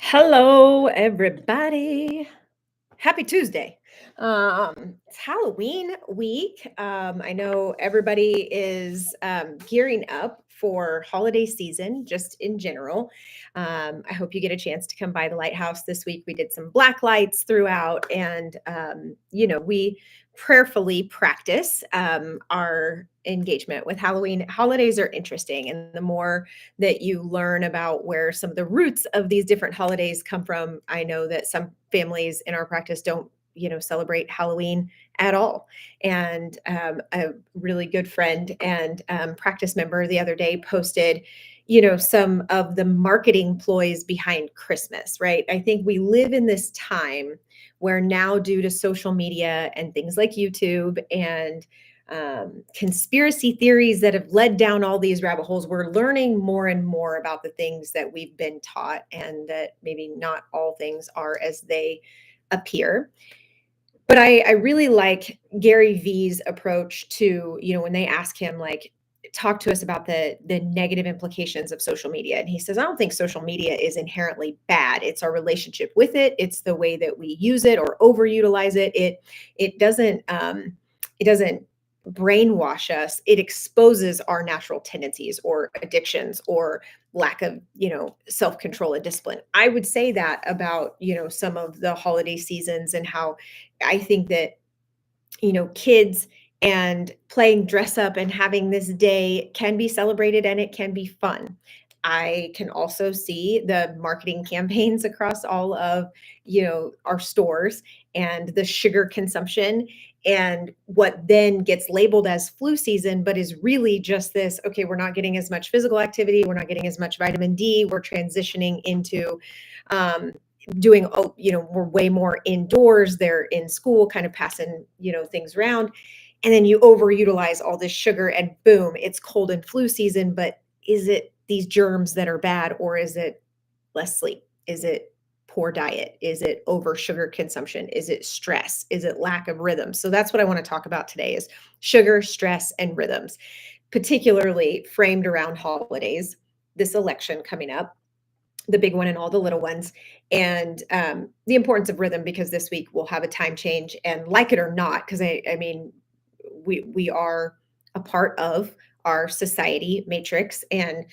Hello, everybody. Happy Tuesday. It's Halloween week. I know everybody is gearing up for holiday season, just in general. I hope you get a chance to come by the lighthouse this week. We did some black lights throughout, and we prayerfully practice our engagement with Halloween. Holidays are interesting, and the more that you learn about where some of the roots of these different holidays come from, I know that some families in our practice don't celebrate Halloween at all. And a really good friend and practice member the other day posted, some of the marketing ploys behind Christmas, right? I think we live in this time where now, due to social media and things like YouTube and conspiracy theories that have led down all these rabbit holes, we're learning more and more about the things that we've been taught, and that maybe not all things are as they appear. But I really like Gary V's approach to, when they ask him, like, talk to us about the negative implications of social media. And he says, I don't think social media is inherently bad. It's our relationship with it. It's the way that we use it or overutilize it. It doesn't brainwash us. It exposes our natural tendencies or addictions or lack of, self-control and discipline. I would say that about, some of the holiday seasons, and how I think that, kids and playing dress up and having this day can be celebrated and it can be fun. I can also see the marketing campaigns across all of, our stores, and the sugar consumption, and what then gets labeled as flu season, but is really just this, okay, we're not getting as much physical activity, we're not getting as much vitamin D, we're transitioning into um, doing, we're way more indoors, they're in school kind of passing, things around. And then you overutilize all this sugar, and boom, it's cold and flu season. But is it these germs that are bad, or is it less sleep? Is it poor diet? Is it over sugar consumption? Is it stress? Is it lack of rhythm? So that's what I want to talk about today: is sugar, stress, and rhythms, particularly framed around holidays, this election coming up, the big one and all the little ones, and the importance of rhythm, because this week we'll have a time change. And like it or not, because I mean, we are a part of our society matrix, and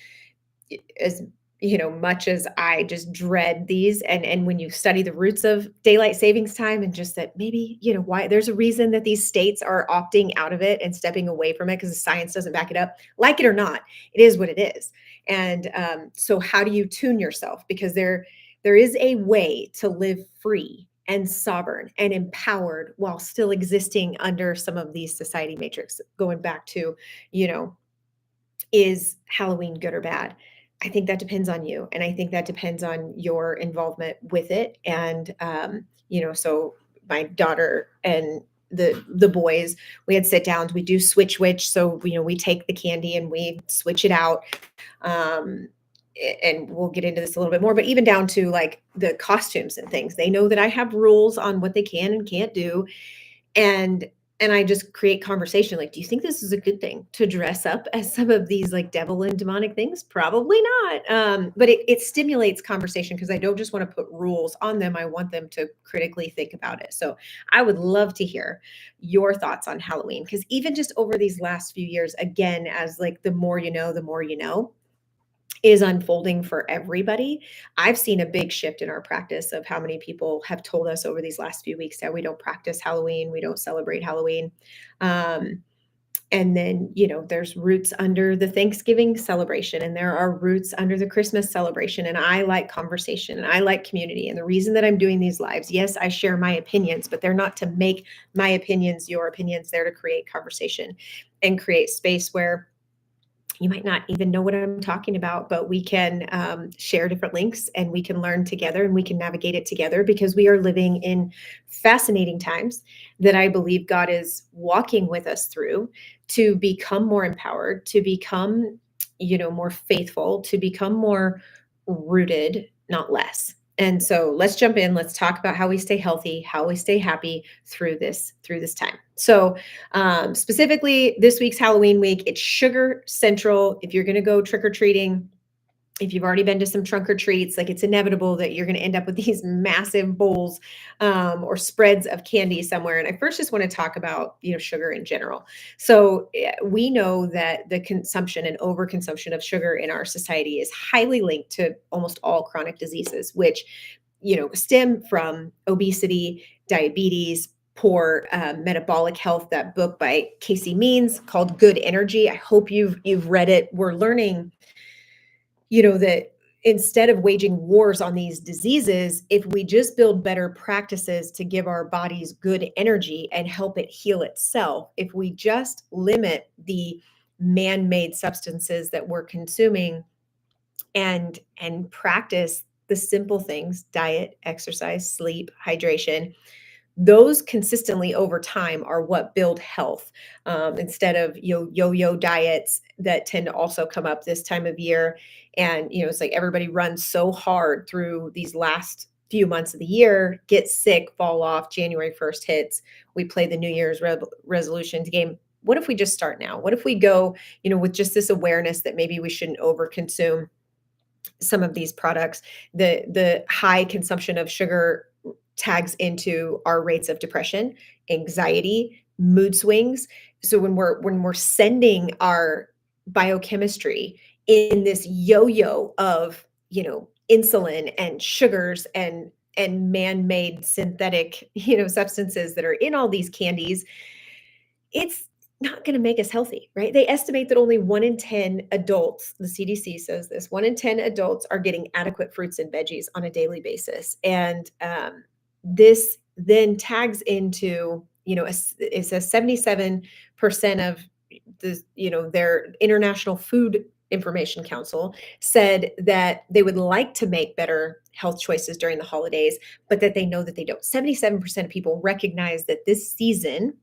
as much as I just dread these, and when you study the roots of daylight savings time, and just that maybe, why there's a reason that these states are opting out of it and stepping away from it, because the science doesn't back it up. Like it or not, it is what it is. And so how do you tune yourself? Because there is a way to live free and sovereign and empowered while still existing under some of these society matrix. Going back to, you know is Halloween good or bad? I think that depends on you, and I think that depends on your involvement with it. And so my daughter and the boys, we had sit downs. We do switch. So we take the candy and we switch it out. Um, and we'll get into this a little bit more, but even down to like the costumes and things, they know that I have rules on what they can and can't do. And I just create conversation, like, do you think this is a good thing to dress up as some of these like devil and demonic things? Probably not. But it stimulates conversation, because I don't just want to put rules on them. I want them to critically think about it. So I would love to hear your thoughts on Halloween, because even just over these last few years, again, as like the more the more is unfolding for everybody. I've seen a big shift in our practice of how many people have told us over these last few weeks that we don't practice Halloween, we don't celebrate Halloween. Um, and then, there's roots under the Thanksgiving celebration, and there are roots under the Christmas celebration. And I like conversation and I like community. And the reason that I'm doing these lives, yes, I share my opinions, but they're not to make my opinions your opinions. They're to create conversation and create space where you might not even know what I'm talking about, but we can share different links, and we can learn together, and we can navigate it together, because we are living in fascinating times that I believe God is walking with us through to become more empowered, to become, more faithful, to become more rooted, not less. And so let's jump in. Let's talk about how we stay healthy, how we stay happy through this time. So specifically this week's Halloween week, it's sugar central. If you're going to go trick or treating, If you've already been to some trunk or treats, like it's inevitable that you're going to end up with these massive bowls or spreads of candy somewhere. And I first just want to talk about, sugar in general. So we know that the consumption and overconsumption of sugar in our society is highly linked to almost all chronic diseases, which, stem from obesity, diabetes, poor metabolic health. That book by Casey Means called Good Energy. I hope you've read it. We're learning that instead of waging wars on these diseases, if we just build better practices to give our bodies good energy and help it heal itself, if we just limit the man-made substances that we're consuming and practice the simple things, diet, exercise, sleep, hydration, those consistently over time are what build health, instead of yo-yo diets that tend to also come up this time of year. And it's like everybody runs so hard through these last few months of the year, get sick, fall off. January 1st hits, we play the New Year's resolutions game. What if we just start now? What if we go, with just this awareness that maybe we shouldn't overconsume some of these products? The high consumption of sugar tags into our rates of depression, anxiety, mood swings. So when we're sending our biochemistry in this yo-yo of, insulin and sugars and man-made synthetic, substances that are in all these candies, it's not going to make us healthy, right? They estimate that only 1 in 10 adults, the CDC says this, 1 in 10 adults are getting adequate fruits and veggies on a daily basis. And this then tags into, it says 77% of their International Food Information Council said that they would like to make better health choices during the holidays, but that they know that they don't. 77% of people recognize that this season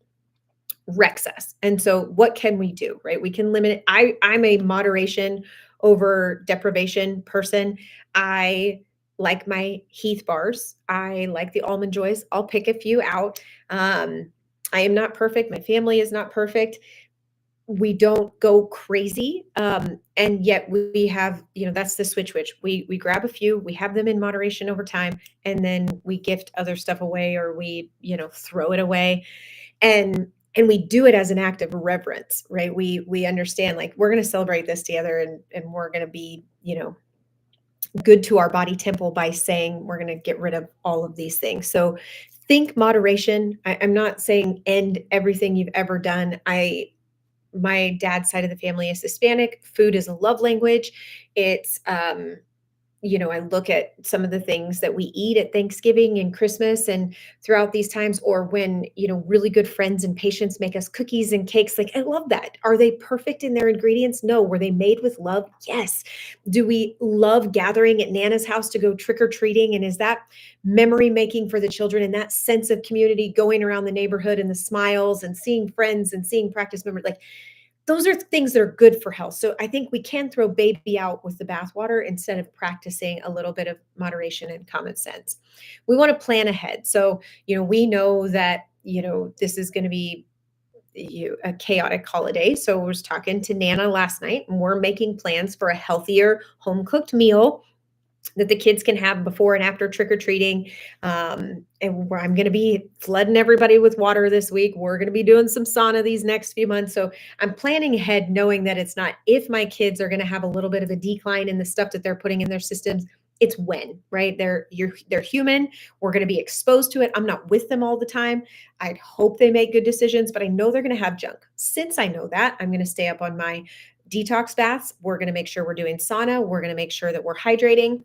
wrecks us. And so what can we do, right? We can limit it. I'm a moderation over deprivation person. I like my Heath bars. I like the almond joys. I'll pick a few out. I am not perfect. My family is not perfect. We don't go crazy. And yet we have, that's the switch, which we grab a few, we have them in moderation over time, and then we gift other stuff away, or we, throw it away. And we do it as an act of reverence, right? We understand, like, we're going to celebrate this together, and we're going to be, good to our body temple by saying we're going to get rid of all of these things. So think moderation. I'm not saying end everything you've ever done. My dad's side of the family is Hispanic. Food is a love language. It's I look at some of the things that we eat at Thanksgiving and Christmas and throughout these times, or when, really good friends and patients make us cookies and cakes. Like, I love that. Are they perfect in their ingredients? No. Were they made with love? Yes. Do we love gathering at Nana's house to go trick or treating? And is that memory making for the children, and that sense of community, going around the neighborhood and the smiles and seeing friends and seeing practice members? Like, those are things that are good for health. So I think we can throw baby out with the bathwater instead of practicing a little bit of moderation and common sense. We want to plan ahead. So, we know that, this is going to be a chaotic holiday. So I was talking to Nana last night, and we're making plans for a healthier home cooked meal that the kids can have before and after trick-or-treating. And where I'm going to be flooding everybody with water this week. We're going to be doing some sauna these next few months. So I'm planning ahead, knowing that it's not if my kids are going to have a little bit of a decline in the stuff that they're putting in their systems. It's when, right? They're human. We're going to be exposed to it. I'm not with them all the time. I'd hope they make good decisions, but I know they're going to have junk. Since I know that, I'm going to stay up on my detox baths. We're going to make sure we're doing sauna. We're going to make sure that we're hydrating.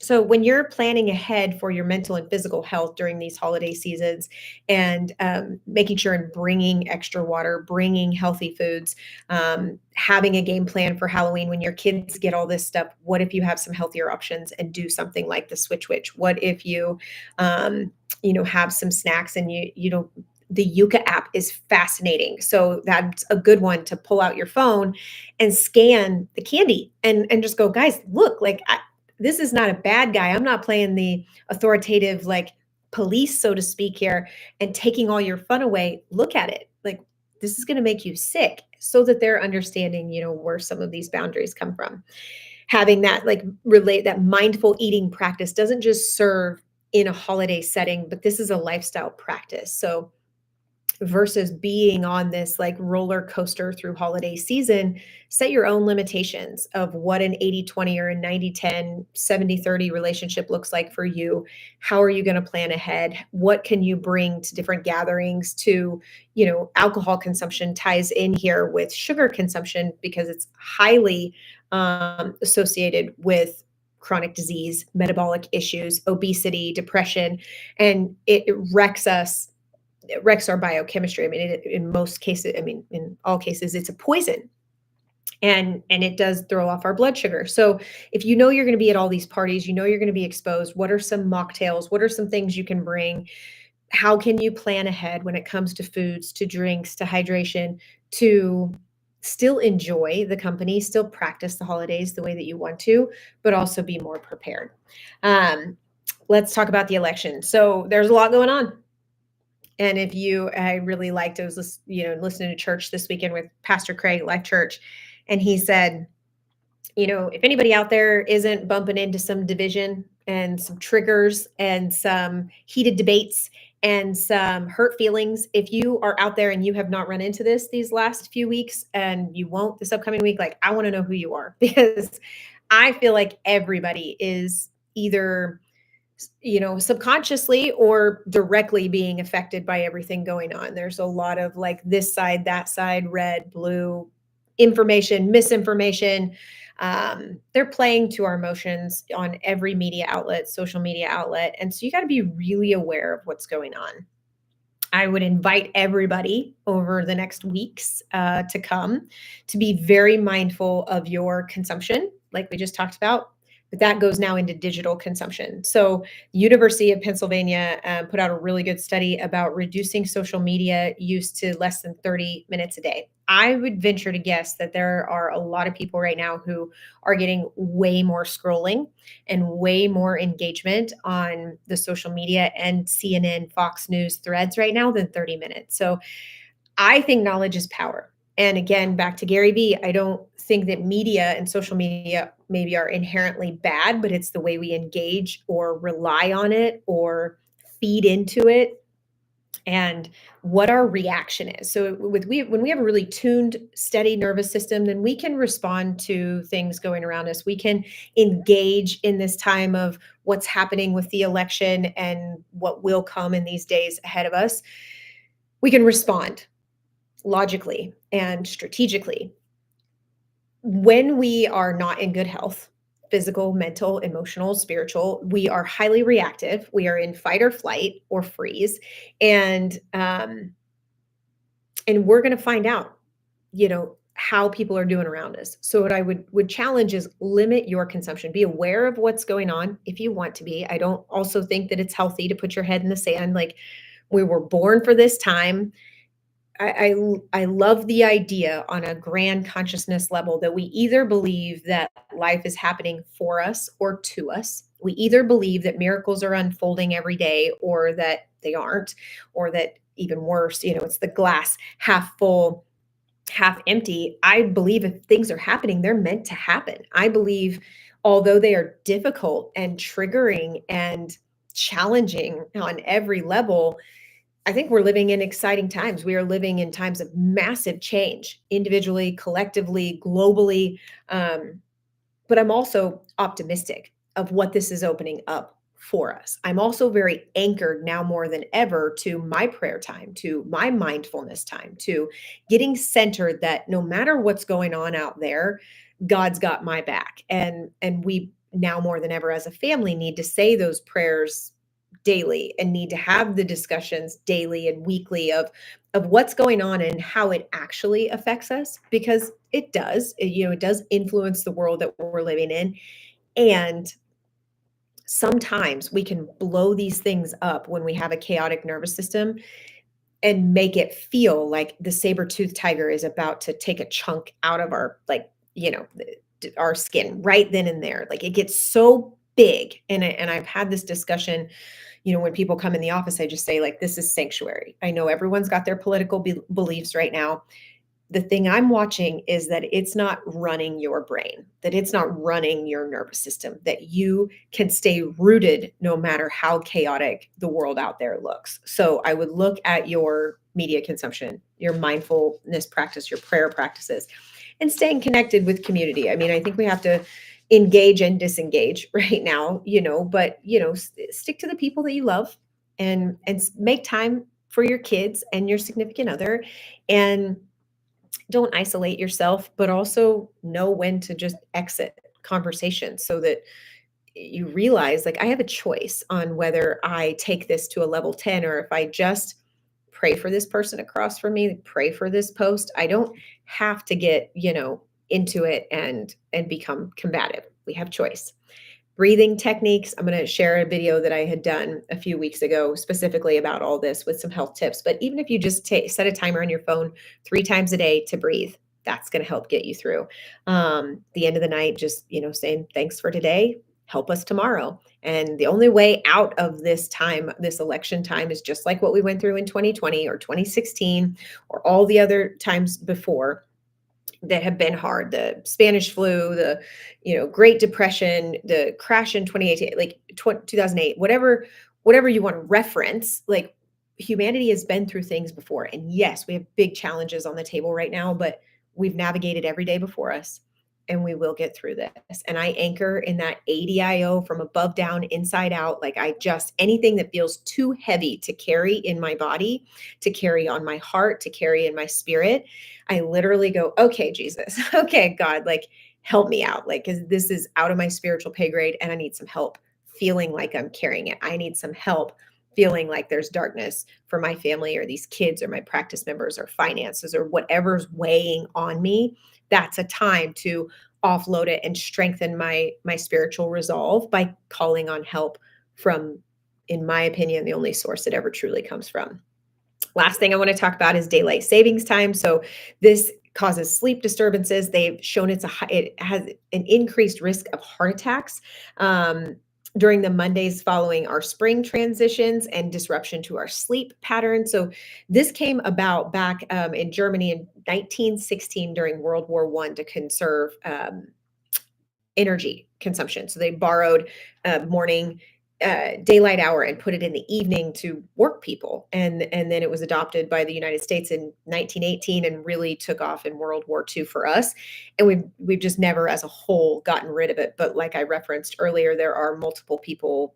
So when you're planning ahead for your mental and physical health during these holiday seasons, and making sure and bringing extra water, bringing healthy foods, having a game plan for Halloween when your kids get all this stuff, what if you have some healthier options and do something like the Switch Witch? What if you, have some snacks, and the Yuka app is fascinating. So that's a good one to pull out your phone and scan the candy and just go, guys, look, like, this is not a bad guy. I'm not playing the authoritative, like, police, so to speak, here, and taking all your fun away. Look at it. Like, this is going to make you sick, so that they're understanding, where some of these boundaries come from. having that like relate that mindful eating practice doesn't just serve in a holiday setting, but this is a lifestyle practice. So versus being on this like roller coaster through holiday season, set your own limitations of what an 80-20 or a 90-10, 70-30 relationship looks like for you. How are you going to plan ahead? What can you bring to different gatherings? To, alcohol consumption ties in here with sugar consumption because it's highly associated with chronic disease, metabolic issues, obesity, depression, and it wrecks us, it wrecks our biochemistry. I mean, in most cases, I mean, in all cases, it's a poison, and it does throw off our blood sugar. So if you know you're going to be at all these parties, you know you're going to be exposed. What are some mocktails? What are some things you can bring? How can you plan ahead when it comes to foods, to drinks, to hydration, to still enjoy the company, still practice the holidays the way that you want to, but also be more prepared? Um, let's talk about the election. So there's a lot going on. And I really liked, I was listening to church this weekend with Pastor Craig, Life Church, and he said, if anybody out there isn't bumping into some division and some triggers and some heated debates and some hurt feelings, if you are out there and you have not run into this these last few weeks and you won't this upcoming week, like, I want to know who you are, because I feel like everybody is either subconsciously or directly being affected by everything going on. There's a lot of like this side, that side, red, blue, information, misinformation. They're playing to our emotions on every media outlet, social media outlet. And so you got to be really aware of what's going on. I would invite everybody over the next weeks to come to be very mindful of your consumption, like we just talked about. But that goes now into digital consumption. So, the University of Pennsylvania put out a really good study about reducing social media use to less than 30 minutes a day. I would venture to guess that there are a lot of people right now who are getting way more scrolling and way more engagement on the social media and CNN, Fox News threads right now than 30 minutes. So I think knowledge is power. And again, back to Gary Vee, I don't think that media and social media maybe are inherently bad, but it's the way we engage or rely on it or feed into it and what our reaction is. So when we have a really tuned, steady nervous system, then we can respond to things going around us. We can engage in this time of what's happening with the election and what will come in these days ahead of us. We can respond logically and strategically. When we are not in good health, physical, mental, emotional, spiritual, we are highly reactive. We are in fight or flight or freeze, and we're going to find out, how people are doing around us. So what I would challenge is limit your consumption. Be aware of what's going on if you want to be. I don't also think that it's healthy to put your head in the sand. Like, we were born for this time. I love the idea on a grand consciousness level that we either believe that life is happening for us or to us. We either believe that miracles are unfolding every day or that they aren't, or that even worse, it's the glass half full, half empty. I believe if things are happening, they're meant to happen. I believe although they are difficult and triggering and challenging on every level, I think we're living in exciting times. We are living in times of massive change, individually, collectively, globally. But I'm also optimistic of what this is opening up for us. I'm also very anchored now more than ever to my prayer time, to my mindfulness time, to getting centered that no matter what's going on out there, God's got my back. And we now more than ever as a family need to say those prayers daily and need to have the discussions daily and weekly of what's going on and how it actually affects us, because it does. It does influence the world that we're living in. And sometimes we can blow these things up when we have a chaotic nervous system and make it feel like the saber-toothed tiger is about to take a chunk out of our, like, our skin right then and there. Like, it gets so big. And I've had this discussion, when people come in the office, I just say, like, this is sanctuary. I know everyone's got their political beliefs right now. the thing I'm watching is that it's not running your brain, that it's not running your nervous system, that you can stay rooted no matter how chaotic the world out there looks. So I would look at your media consumption, your mindfulness practice, your prayer practices, and staying connected with community. I mean, I think we have to engage and disengage right now, but stick to the people that you love, and make time for your kids and your significant other, and don't isolate yourself, but also know when to just exit conversations so that you realize, like, I have a choice on whether I take this to a level 10, or if I just pray for this person across from me, pray for this post. I don't have to get, into it and become combative. We have choice. Breathing techniques. I'm going to share a video that I had done a few weeks ago specifically about all this with some health tips. But even if you just set a timer on your phone 3 times a day to breathe, that's going to help get you through. The end of the night, just, saying thanks for today, help us tomorrow. And the only way out of this time, this election time, is just like what we went through in 2020 or 2016 or all the other times before that have been hard. The Spanish flu, the Great Depression, the crash in 2018, like 2008, whatever you want to reference. Like, humanity has been through things before, and yes, we have big challenges on the table right now, but we've navigated every day before us, and we will get through this. And I anchor in that ADIO, from above down, inside out. Like, I just, anything that feels too heavy to carry in my body, to carry on my heart, to carry in my spirit, I literally go, okay, Jesus, okay, God, like, help me out. Like, because this is out of my spiritual pay grade, and I need some help feeling like I'm carrying it. I need some help feeling like there's darkness for my family or these kids or my practice members or finances or whatever's weighing on me. That's a time to offload it and strengthen my spiritual resolve by calling on help from, in my opinion, the only source it ever truly comes from. Last thing I want to talk about is daylight savings time. So this causes sleep disturbances. They've shown it has an increased risk of heart attacks during the Mondays following our spring transitions and disruption to our sleep pattern. So this came about back in Germany in 1916 during World War I to conserve energy consumption. So they borrowed morning daylight hour and put it in the evening to work people, and then it was adopted by the United States in 1918 and really took off in World War II for us. And we've just never, as a whole, gotten rid of it. But like I referenced earlier, there are multiple people,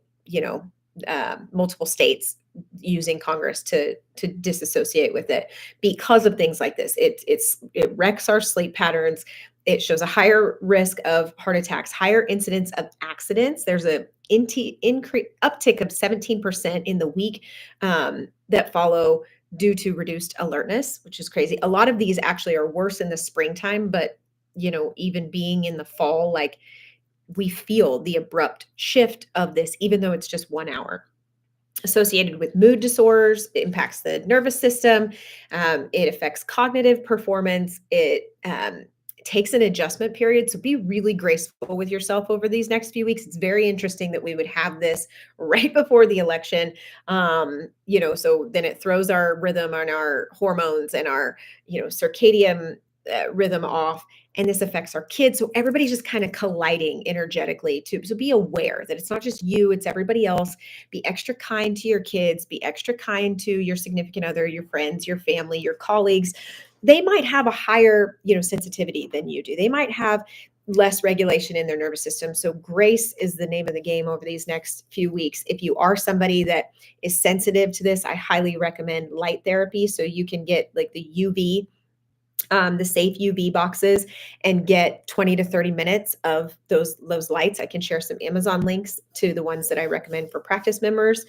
multiple states using Congress to disassociate with it because of things like this. It wrecks our sleep patterns. It shows a higher risk of heart attacks, higher incidence of accidents. There's a uptick of 17% in the week that follow due to reduced alertness, which is crazy. A lot of these actually are worse in the springtime, but even being in the fall, like, we feel the abrupt shift of this, even though it's just 1 hour. Associated with mood disorders, it impacts the nervous system. It affects cognitive performance. It takes an adjustment period. So be really graceful with yourself over these next few weeks. It's very interesting that we would have this right before the election. So then it throws our rhythm and our hormones and our, circadian rhythm off. And this affects our kids. So everybody's just kind of colliding energetically too. So be aware that it's not just you, it's everybody else. Be extra kind to your kids, be extra kind to your significant other, your friends, your family, your colleagues. They might have a higher, sensitivity than you do. They might have less regulation in their nervous system. So grace is the name of the game over these next few weeks. If you are somebody that is sensitive to this, I highly recommend light therapy. So you can get like the safe UV boxes and get 20 to 30 minutes of those lights. I can share some Amazon links to the ones that I recommend for practice members.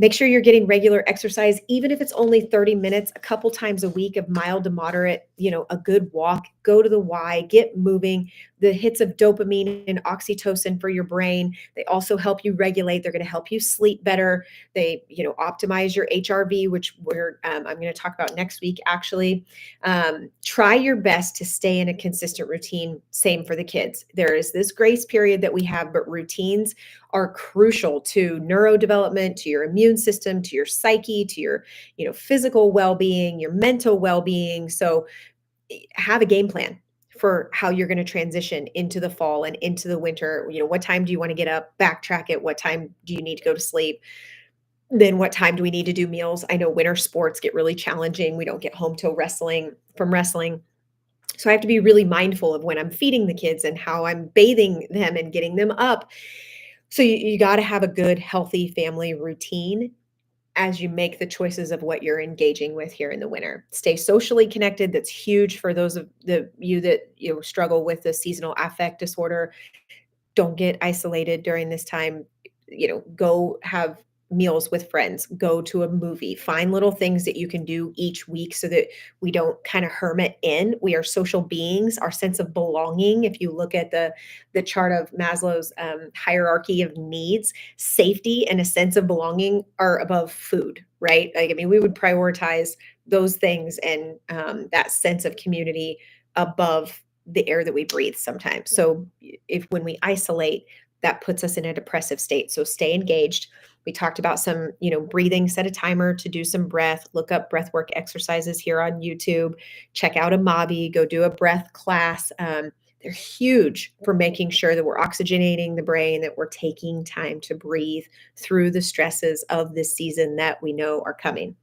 Make sure you're getting regular exercise, even if it's only 30 minutes, a couple times a week of mild to moderate, a good walk, go to the Y, get moving. The hits of dopamine and oxytocin for your brain, they also help you regulate. They're going to help you sleep better. They, optimize your HRV, which I'm going to talk about next week, actually. Try your best to stay in a consistent routine. Same for the kids. There is this grace period that we have, but routines are crucial to neurodevelopment, to your immune system, to your psyche, to your, physical well-being, your mental well-being. So have a game plan for how you're going to transition into the fall and into the winter. What time do you want to get up? Backtrack it. What time do you need to go to sleep? Then what time do we need to do meals? I know winter sports get really challenging. We don't get home till wrestling. So I have to be really mindful of when I'm feeding the kids and how I'm bathing them and getting them up. So you got to have a good, healthy family routine as you make the choices of what you're engaging with here in the winter. Stay socially connected. That's huge for those of you that struggle with the seasonal affect disorder. Don't get isolated during this time. Go have meals with friends, go to a movie, find little things that you can do each week so that we don't kind of hermit in. We are social beings. Our sense of belonging, if you look at the chart of Maslow's hierarchy of needs, safety and a sense of belonging are above food, right? Like, I mean, we would prioritize those things and that sense of community above the air that we breathe sometimes. So if when we isolate, that puts us in a depressive state. So stay engaged. We talked about some, breathing, set a timer to do some breath, look up breath work exercises here on YouTube, check out a Mobby, go do a breath class. They're huge for making sure that we're oxygenating the brain, that we're taking time to breathe through the stresses of this season that we know are coming.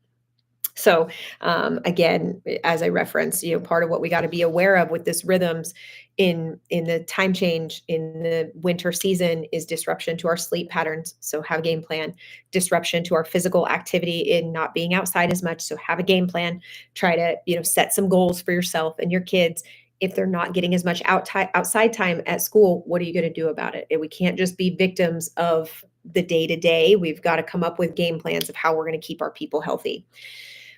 So again, as I referenced, part of what we got to be aware of with this rhythms in the time change in the winter season is disruption to our sleep patterns. So have a game plan. Disruption to our physical activity in not being outside as much. So have a game plan. Try to set some goals for yourself and your kids. If they're not getting as much outside time at school, what are you going to do about it? And we can't just be victims of the day to day. We've got to come up with game plans of how we're going to keep our people healthy.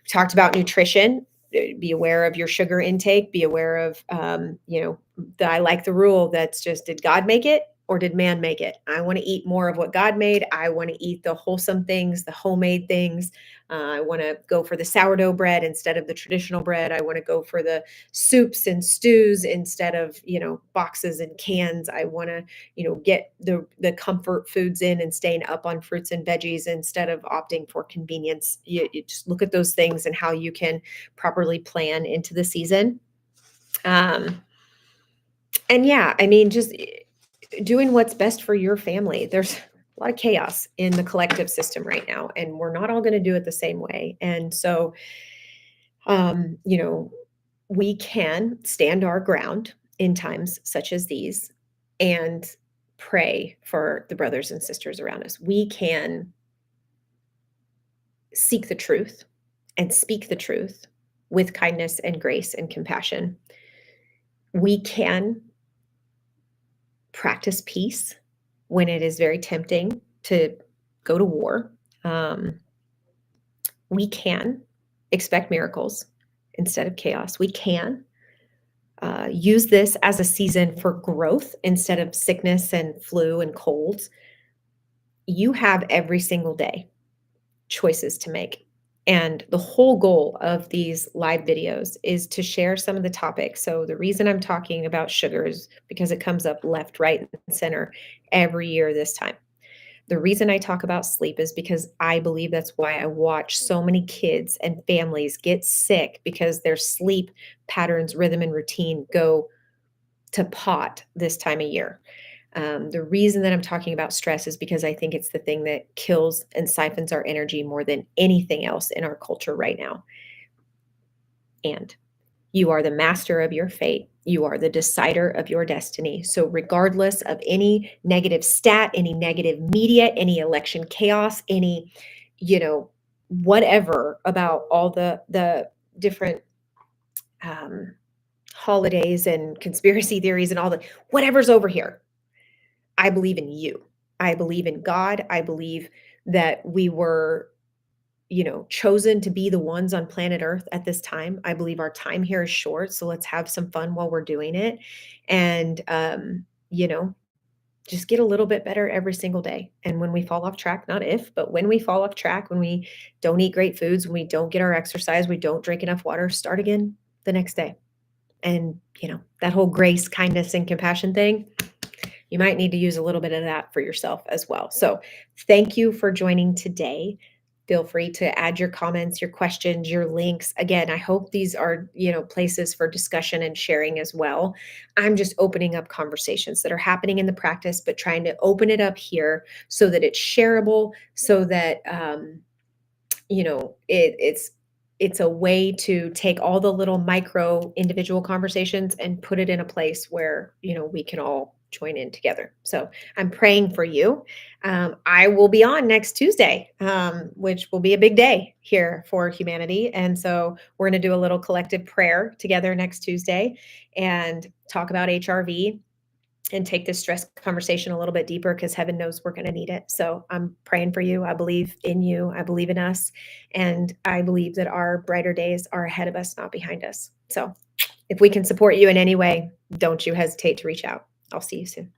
Talked about nutrition. Be aware of your sugar intake. Be aware of, I like the rule that's just, did God make it or did man make it? I want to eat more of what God made. I want to eat the wholesome things, the homemade things. I want to go for the sourdough bread instead of the traditional bread. I want to go for the soups and stews instead of, boxes and cans. I want to, get the comfort foods in and staying up on fruits and veggies instead of opting for convenience. You just look at those things and how you can properly plan into the season. And yeah, I mean, just doing what's best for your family. There's a lot of chaos in the collective system right now, and we're not all going to do it the same way. And so, um, you know, we can stand our ground in times such as these and pray for the brothers and sisters around us. We can seek the truth and speak the truth with kindness and grace and compassion. We can practice peace when it is very tempting to go to war. We can expect miracles instead of chaos. We can use this as a season for growth instead of sickness and flu and colds. You have every single day choices to make. And the whole goal of these live videos is to share some of the topics. So the reason I'm talking about sugar is because it comes up left, right, and center every year this time. The reason I talk about sleep is because I believe that's why I watch so many kids and families get sick because their sleep patterns, rhythm, and routine go to pot this time of year. The reason that I'm talking about stress is because I think it's the thing that kills and siphons our energy more than anything else in our culture right now. And you are the master of your fate. You are the decider of your destiny. So, regardless of any negative stat, any negative media, any election chaos, any, whatever about all the different holidays and conspiracy theories and all the whatever's over here, I believe in you. I believe in God. I believe that we were, chosen to be the ones on planet Earth at this time. I believe our time here is short. So let's have some fun while we're doing it. And, just get a little bit better every single day. And when we fall off track, not if, but when we fall off track, when we don't eat great foods, when we don't get our exercise, we don't drink enough water, start again the next day. And, that whole grace, kindness, and compassion thing, you might need to use a little bit of that for yourself as well. So thank you for joining today. Feel free to add your comments, your questions, your links. Again, I hope these are, places for discussion and sharing as well. I'm just opening up conversations that are happening in the practice, but trying to open it up here so that it's shareable, so that it's a way to take all the little micro individual conversations and put it in a place where we can all join in together. So I'm praying for you. I will be on next Tuesday, which will be a big day here for humanity, and so we're going to do a little collective prayer together next Tuesday and talk about HRV and take this stress conversation a little bit deeper, because heaven knows we're going to need it. So I'm praying for you. I believe in you. I believe in us. And I believe that our brighter days are ahead of us, not behind us. So if we can support you in any way, don't you hesitate to reach out. I'll see you soon.